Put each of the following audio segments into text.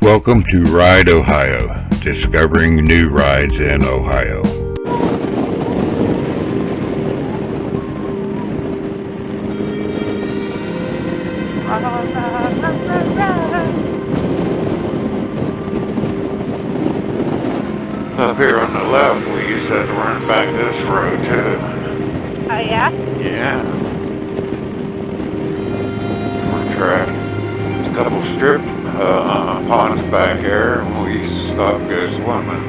Welcome to Ride Ohio, discovering new rides in Ohio. Up here on the left, we used to have to run back this road too. Oh yeah? Yeah. More track. There's a couple strip ponds back here, and we used to stop and go swimming.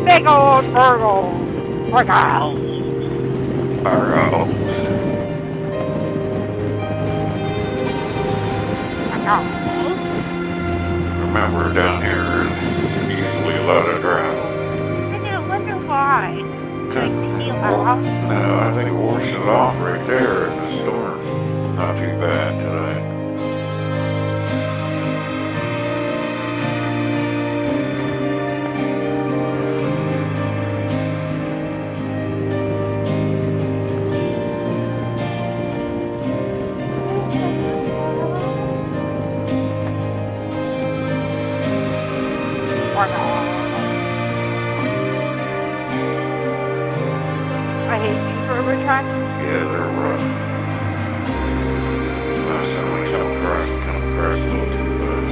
Big old Bergholz. Remember down here, usually a lot of gravel. I wonder why. No, I think it washed it off right there in the storm. Not too bad today. I hate these railroad tracks. Yeah, they're rough. Last time I come across a little too fast.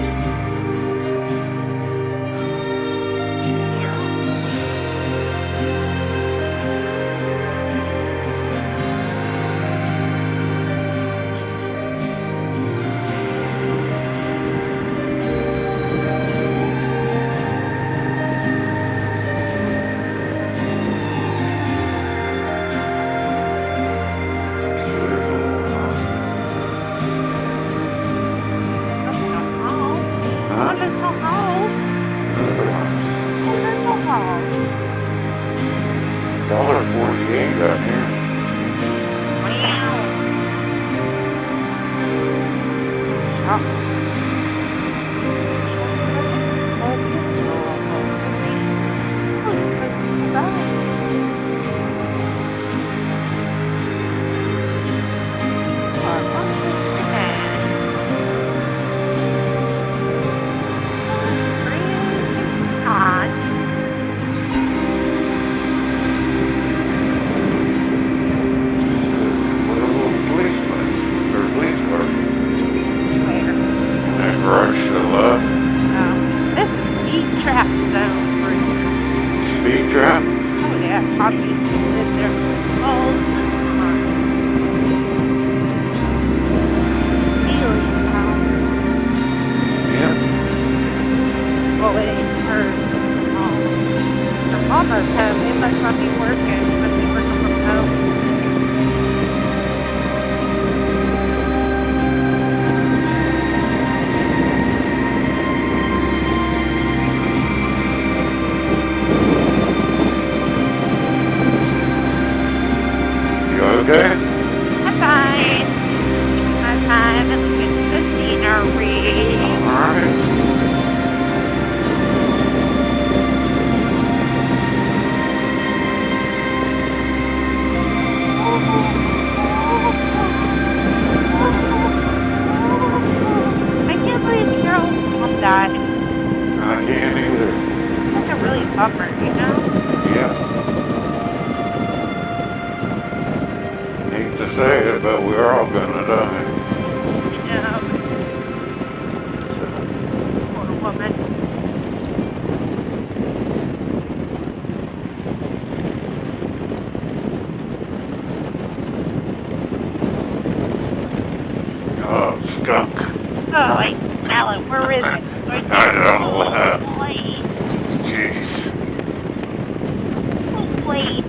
$1.48 up here. Speed trap? Oh yeah, obviously live there all the time. Really Yep. well, it ain't her mama's home. It must not be working. She must be working from home. Okay. I'm fine. I'm fine. I'm looking at the scenery. Alright. I can't believe Carol's mom died. I can't either. That's a really bummer, you know? Yeah. Hate to say it, but we're all gonna die. Yeah. Poor woman. Oh, skunk. Oh, I smell it. Where is it? I don't laugh. Wait. Jeez. Wait.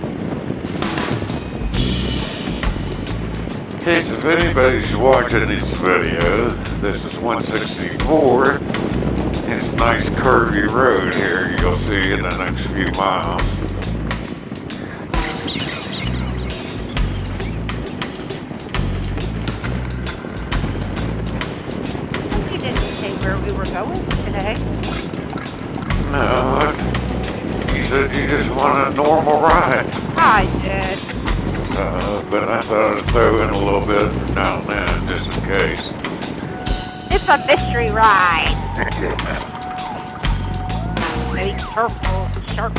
Okay, so if anybody's watching this video, this is 164. It's a nice curvy road here you'll see in the next few miles. where we were going today. No, you said you just want a normal ride. I did. But I thought I'd throw in a little bit now and then, just in case. It's a mystery ride. Maybe purple, sharp.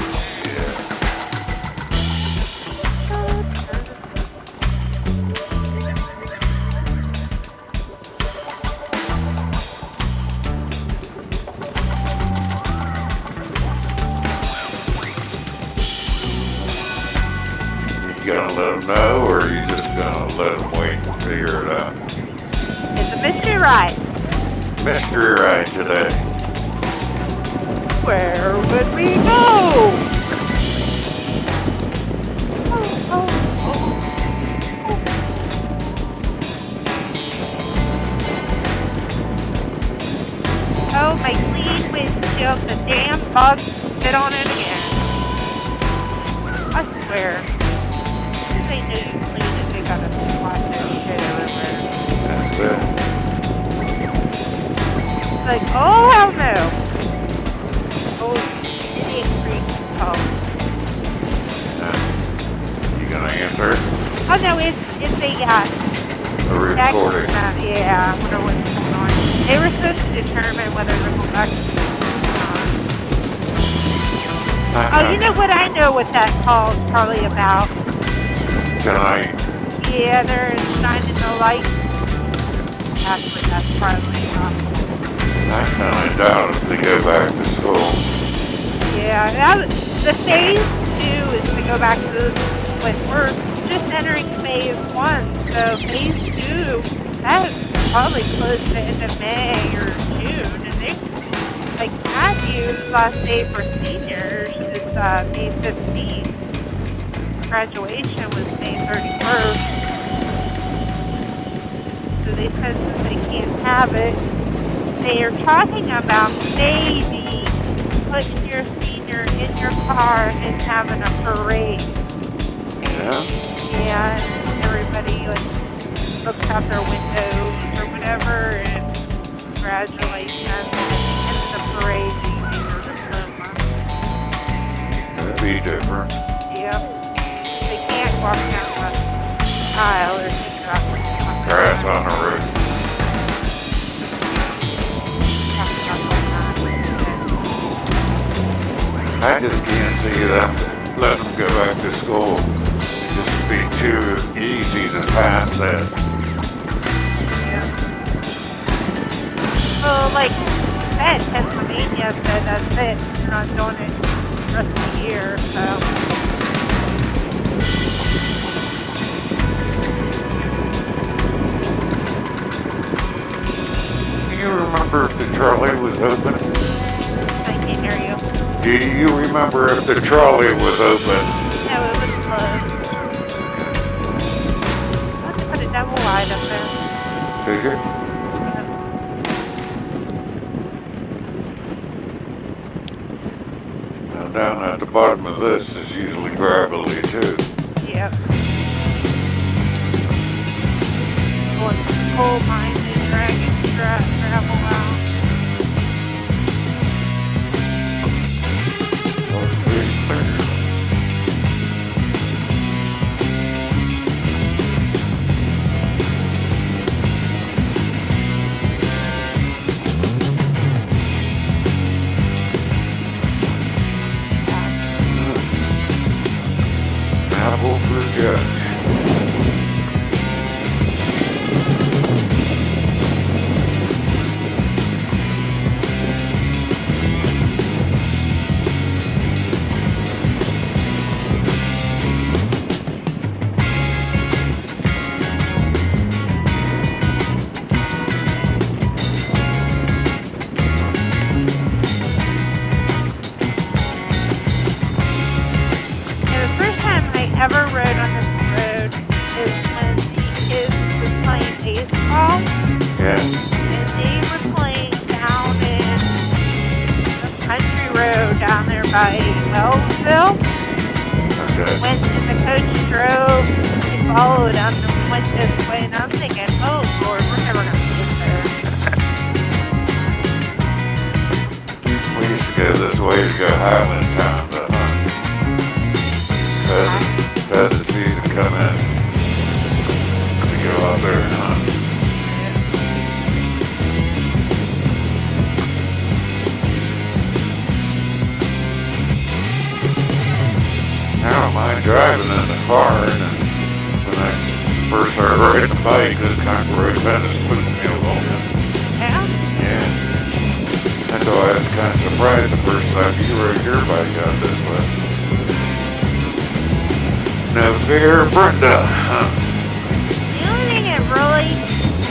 You gonna let them know, or are you just gonna let them wait and figure it out? It's a mystery ride. Mystery ride today. Where would we go? Oh, my clean windshield, the damn bug spit on it again. I swear. They knew you cleaned it, they gotta wash their shit everywhere. That's it. Like, oh, hell no. Oh, idiot freak. Oh. You gonna answer? Oh, no, it's a A recording. Yeah, I wonder what's going on. They were supposed to determine whether they're going back to Oh, you know what? I know what that call's probably about. Tonight. Yeah, they're shining the light. That's what that's probably about. I kind of doubt if they go back to school. Yeah, the phase 2 is to go back to when we're just entering phase 1. So phase 2, that's probably close to the end of May or June. And they, like Matthew's last day for seniors is May 15th. Graduation was May 31st. So they said that they can't have it. They are talking about maybe putting your senior in your car and having a parade. Yeah? Yeah, and everybody like looks out their windows or whatever and congratulations and the parade evening or the summer. That'd be different. Yep. They can't walk down the aisle or think about Grass on the roof. I just can't see them let them go back to school. It'd just be too easy to pass that. Yeah. Well, like said, Pennsylvania said that's it. They're not doing it the rest of the year, so. Do you remember if the trolley was open? I can't hear you. Do you remember if the trolley was open? No, it was closed. I have to put a double wide up there. Did you? Now down at the bottom of this is usually gravelly too. Yep. Going from coal mine and dragging gravel out. Looks pretty clear. Apple for the judge. Ever rode on this road is when the kids was playing baseball. Yeah. And they were playing down in the country road down there by Wellsville. Okay. When the coach drove, he followed him and went this way. And I'm thinking, oh Lord, we're never going to get there. go this way to go Highland Town to hunt. Pheasant season come in. To go out there and hunt. I don't mind driving in the car, and when I first started riding the bike, this conqueror Venice put me along. Yeah? Yeah. That's why I was kind of surprised the first time you rode your bike out this way. No fear, Brenda. The only thing that really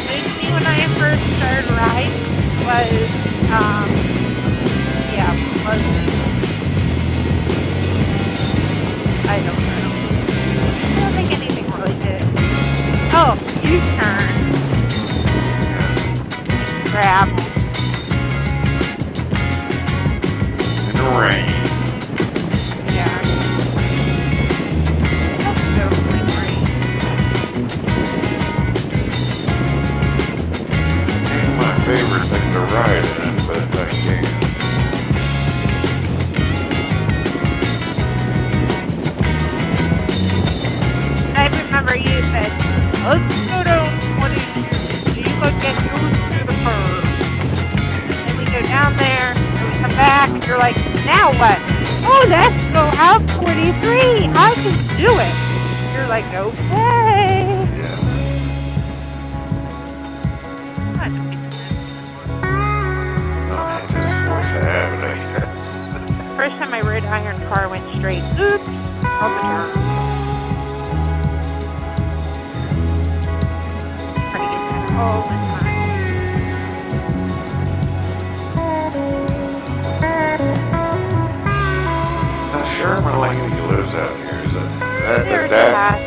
moved me when I first started riding was, I don't think anything really did. Oh, U-turn. Gravel. In the rain. Yeah. That's so great. Ain't my favorite thing to ride in, but I can't. I remember you said, let's go down 22 so you can get used to the curve. And we go down there, and we come back, and you're like, now what? Oh, let's go out 43. I can do it. You're like, okay. Yeah. No, that's just force of habit, I guess. First time I rode iron car went straight. Oops. On the turn. Try to get that all the time. Now, Sherman Lady lives out here. Is that There the it dad?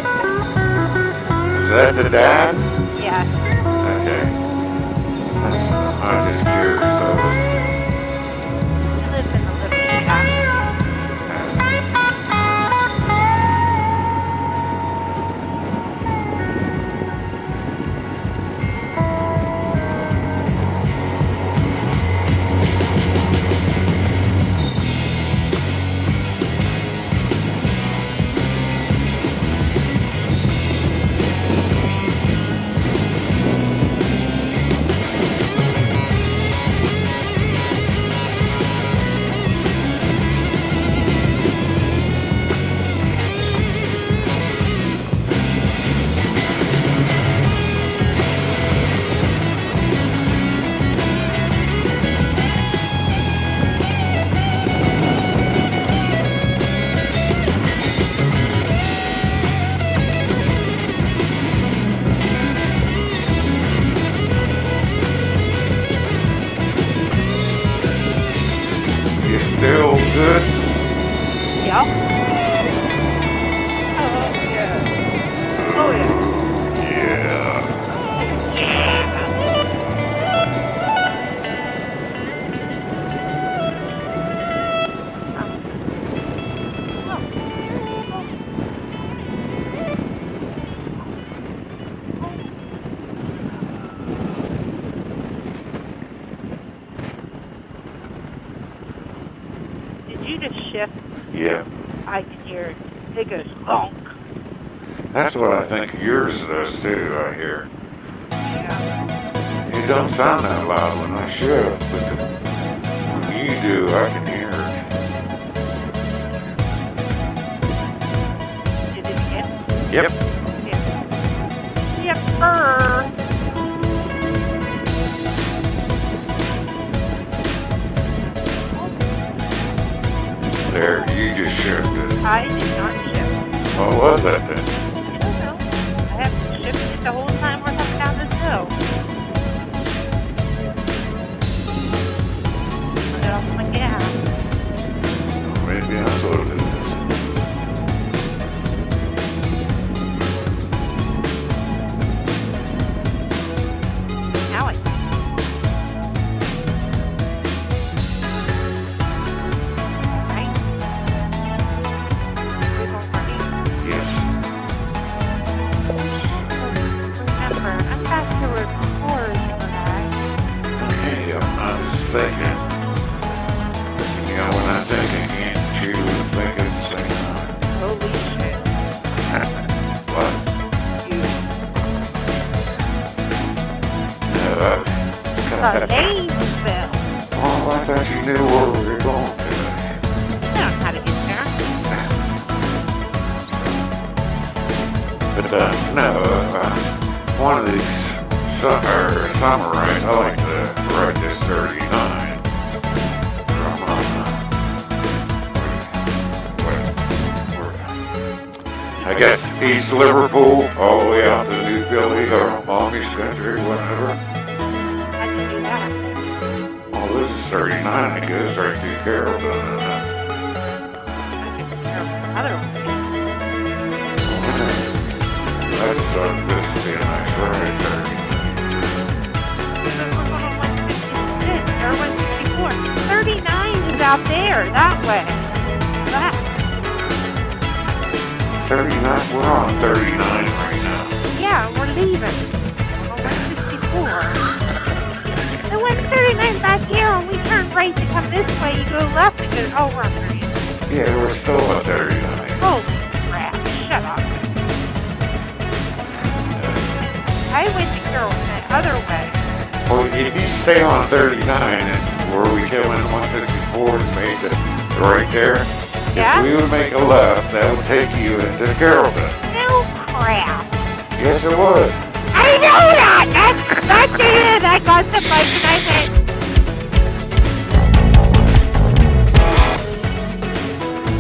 Is that the dad? Yes. Okay. I'm just curious, though. He lives in the little shack. Still good? Yep. Oh, yeah. Oh, yeah. Yeah. Did you just shift? Yeah. I can hear it. It goes honk. That's what I think yours does too, I hear. Yeah. It don't sound that loud when I shift, but when you do, I can hear it. Did it again? Yep. Yeah. Yep. Brr. There, you just shifted. I did not shift. What was that then? I don't know. I haven't shifted the whole time we're coming down this hill. Put it off my gas. Maybe I thought it was. Now I right? We're going right. Yes. Remember, I'm back to record, right? Okay, I was thinking. In the Salineville. Oh, I thought you knew where we were going today. I don't know how to get there. But, no, one of these summer rides, I like to ride this 39 from, I guess East Liverpool, all the way out to New Philly or Amish country, whatever. How'd you do that? Oh, this is 39, it goes right through Carrollton, isn't it? Other one. That's, this would be a nice ride there. Or 164. 39 is out there, that way. That. 39, we're on 39 right now. Yeah, we're leaving. On 164. The 139 back here, when we turn right to come this way, you go left and go, oh, we're on 39. Yeah, we're still on 39. Holy crap, shut up. I went to Carrollton the other way. Well, if you stay on 39 and where we came in 164 and made it right there, Yeah? if we would make a left, that would take you into Carrollton. No crap. Yes, it would. I know that! That's it! I got the bike and I went,